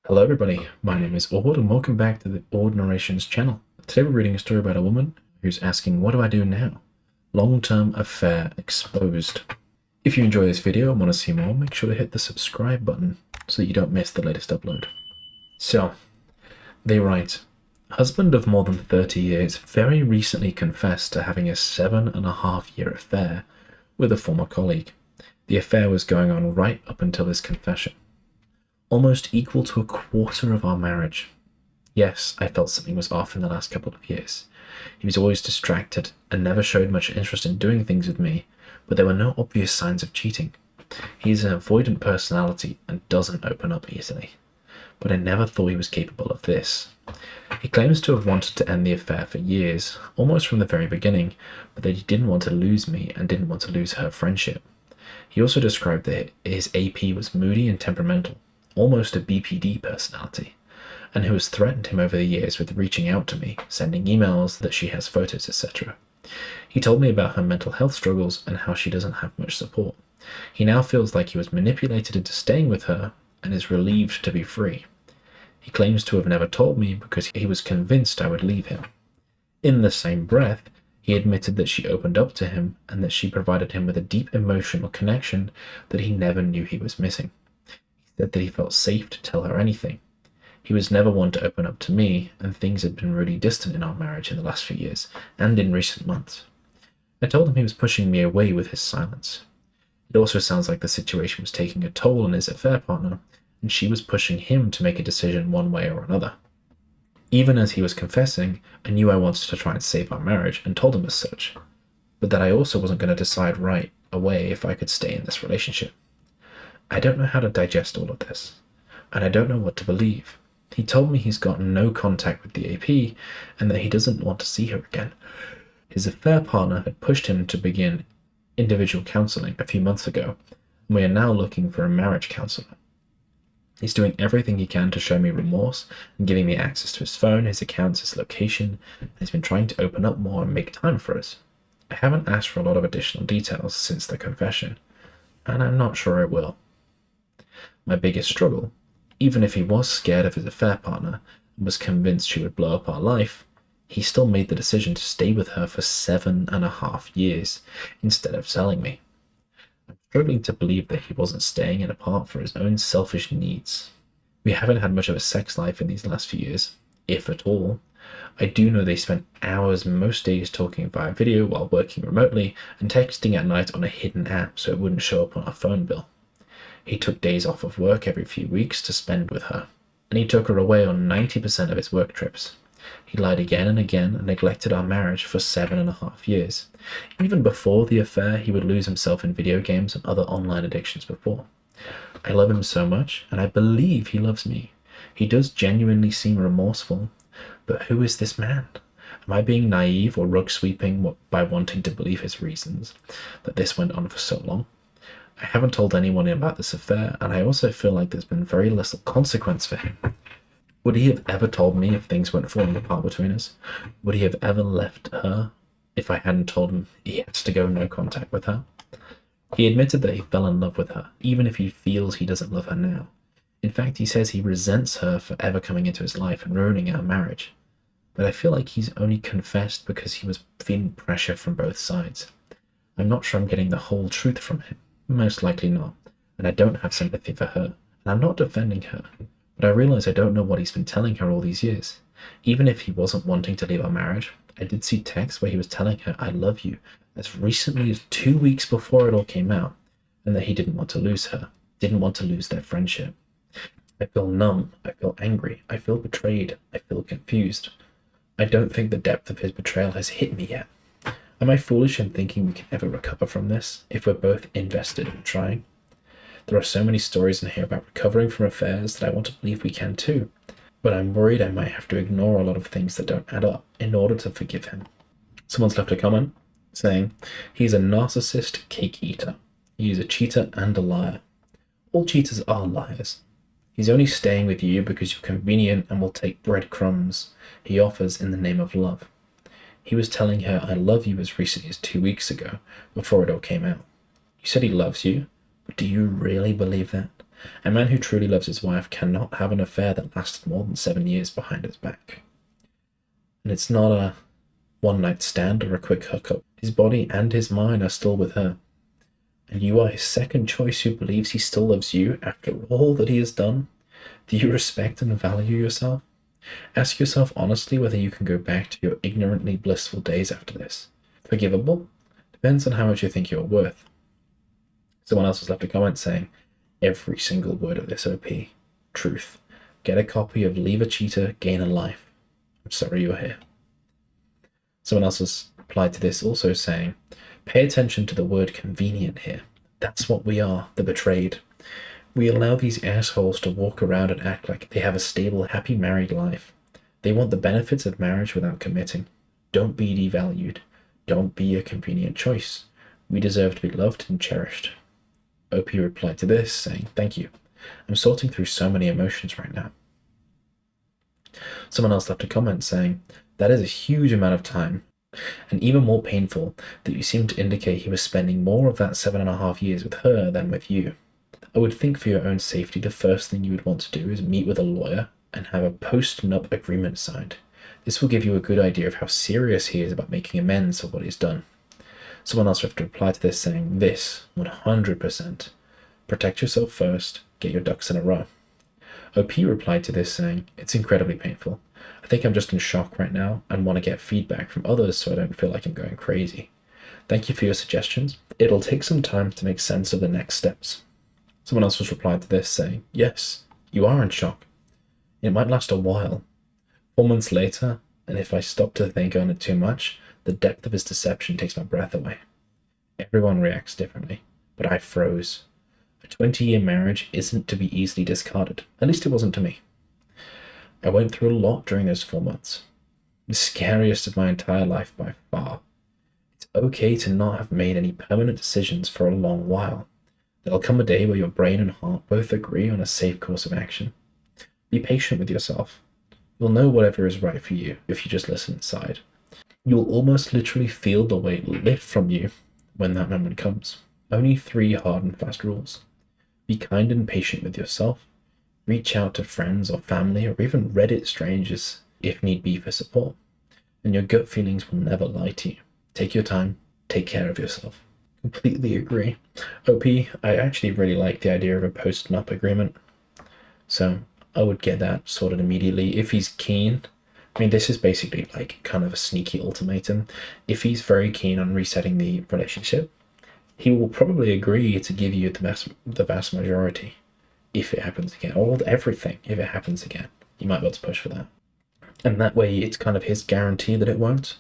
Hello everybody, my name is Aud and welcome back to the Aud Narrations channel. Today we're reading a story about a woman who's asking, what do I do now? Long-term affair exposed. If you enjoy this video and want to see more, make sure to hit the subscribe button so that you don't miss the latest upload. So, they write, husband of more than 30 years very recently confessed to having a 7.5-year affair with a former colleague. The affair was going on right up until his confession. Almost equal to a quarter of our marriage. Yes, I felt something was off in the last couple of years. He was always distracted and never showed much interest in doing things with me, but there were no obvious signs of cheating. He's an avoidant personality and doesn't open up easily. But I never thought he was capable of this. He claims to have wanted to end the affair for years, almost from the very beginning, but that he didn't want to lose me and didn't want to lose her friendship. He also described that his AP was moody and temperamental, almost a BPD personality, and who has threatened him over the years with reaching out to me, sending emails that she has photos, etc. He told me about her mental health struggles and how she doesn't have much support. He now feels like he was manipulated into staying with her and is relieved to be free. He claims to have never told me because he was convinced I would leave him. In the same breath, he admitted that she opened up to him and that she provided him with a deep emotional connection that he never knew he was missing. Said that he felt safe to tell her anything. He was never one to open up to me, and things had been really distant in our marriage in the last few years, and in recent months. I told him he was pushing me away with his silence. It also sounds like the situation was taking a toll on his affair partner, and she was pushing him to make a decision one way or another. Even as he was confessing, I knew I wanted to try and save our marriage, and told him as such, but that I also wasn't going to decide right away if I could stay in this relationship. I don't know how to digest all of this, and I don't know what to believe. He told me he's got no contact with the AP and that he doesn't want to see her again. His affair partner had pushed him to begin individual counseling a few months ago, and we are now looking for a marriage counselor. He's doing everything he can to show me remorse and giving me access to his phone, his accounts, his location, and he's been trying to open up more and make time for us. I haven't asked for a lot of additional details since the confession, and I'm not sure I will. My biggest struggle, even if he was scared of his affair partner and was convinced she would blow up our life, he still made the decision to stay with her for 7.5 years instead of telling me. I'm struggling to believe that he wasn't staying in apart for his own selfish needs. We haven't had much of a sex life in these last few years, if at all. I do know they spent hours most days talking via video while working remotely and texting at night on a hidden app so it wouldn't show up on our phone bill. He took days off of work every few weeks to spend with her, and he took her away on 90% of his work trips. He lied again and again and neglected our marriage for 7.5 years. Even before the affair, he would lose himself in video games and other online addictions before. I love him so much, and I believe he loves me. He does genuinely seem remorseful, but who is this man? Am I being naive or rug sweeping by wanting to believe his reasons that this went on for so long? I haven't told anyone about this affair, and I also feel like there's been very little consequence for him. Would he have ever told me if things went falling apart between us? Would he have ever left her if I hadn't told him he has to go no contact with her? He admitted that he fell in love with her, even if he feels he doesn't love her now. In fact, he says he resents her for ever coming into his life and ruining our marriage. But I feel like he's only confessed because he was feeling pressure from both sides. I'm not sure I'm getting the whole truth from him. Most likely not, and I don't have sympathy for her, and I'm not defending her, but I realize I don't know what he's been telling her all these years. Even if he wasn't wanting to leave our marriage, I did see texts where he was telling her, I love you, as recently as 2 weeks before it all came out, and that he didn't want to lose her, didn't want to lose their friendship. I feel numb, I feel angry, I feel betrayed, I feel confused. I don't think the depth of his betrayal has hit me yet. Am I foolish in thinking we can ever recover from this if we're both invested in trying? There are so many stories in here about recovering from affairs that I want to believe we can too, but I'm worried I might have to ignore a lot of things that don't add up in order to forgive him. Someone's left a comment saying, he's a narcissist cake eater. He's a cheater and a liar. All cheaters are liars. He's only staying with you because you're convenient and will take breadcrumbs he offers in the name of love. He was telling her, I love you as recently as 2 weeks ago, before it all came out. You said he loves you, but do you really believe that? A man who truly loves his wife cannot have an affair that lasted more than 7 years behind his back. And it's not a one-night stand or a quick hookup. His body and his mind are still with her. And you are his second choice who believes he still loves you after all that he has done. Do you respect and value yourself? Ask yourself honestly whether you can go back to your ignorantly blissful days after this. Forgivable? Depends on how much you think you're worth. Someone else has left a comment saying, every single word of this OP. Truth. Get a copy of Leave a Cheater, Gain a Life. I'm sorry you're here. Someone else has replied to this also saying, pay attention to the word convenient here. That's what we are, the betrayed. We allow these assholes to walk around and act like they have a stable, happy married life. They want the benefits of marriage without committing. Don't be devalued. Don't be a convenient choice. We deserve to be loved and cherished. OP replied to this, saying, thank you. I'm sorting through so many emotions right now. Someone else left a comment saying, that is a huge amount of time, and even more painful that you seem to indicate he was spending more of that 7.5 years with her than with you. I would think for your own safety, the first thing you would want to do is meet with a lawyer and have a post-nup agreement signed. This will give you a good idea of how serious he is about making amends for what he's done. Someone else have to reply to this saying this, 100%. Protect yourself first, get your ducks in a row. OP replied to this saying, it's incredibly painful. I think I'm just in shock right now and want to get feedback from others so I don't feel like I'm going crazy. Thank you for your suggestions. It'll take some time to make sense of the next steps. Someone else was replied to this saying, yes, you are in shock. It might last a while. 4 months later, and if I stop to think on it too much, the depth of his deception takes my breath away. Everyone reacts differently, but I froze. A 20-year marriage isn't to be easily discarded. At least it wasn't to me. I went through a lot during those 4 months. The scariest of my entire life by far. It's okay to not have made any permanent decisions for a long while. There'll come a day where your brain and heart both agree on a safe course of action. Be patient with yourself. You'll know whatever is right for you if you just listen inside. You'll almost literally feel the weight lift from you when that moment comes. Only 3 hard and fast rules. Be kind and patient with yourself. Reach out to friends or family or even Reddit strangers if need be for support. And your gut feelings will never lie to you. Take your time. Take care of yourself. Completely agree. OP, I actually really like the idea of a post-nup agreement. So I would get that sorted immediately if he's keen. I mean, this is basically like kind of a sneaky ultimatum. If he's very keen on resetting the relationship, he will probably agree to give you the vast majority if it happens again, or everything if it happens again. You might be able to push for that. And that way it's kind of his guarantee that it won't.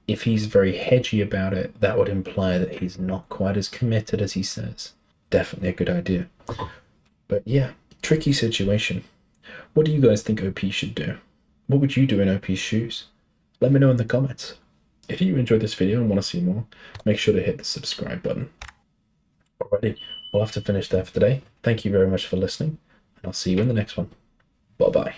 If he's very hedgy about it, that would imply that he's not quite as committed as he says. Definitely a good idea. But yeah, tricky situation. What do you guys think OP should do? What would you do in OP's shoes? Let me know in the comments. If you enjoyed this video and want to see more, make sure to hit the subscribe button. Alrighty, we'll have to finish there for today. Thank you very much for listening, and I'll see you in the next one. Bye-bye.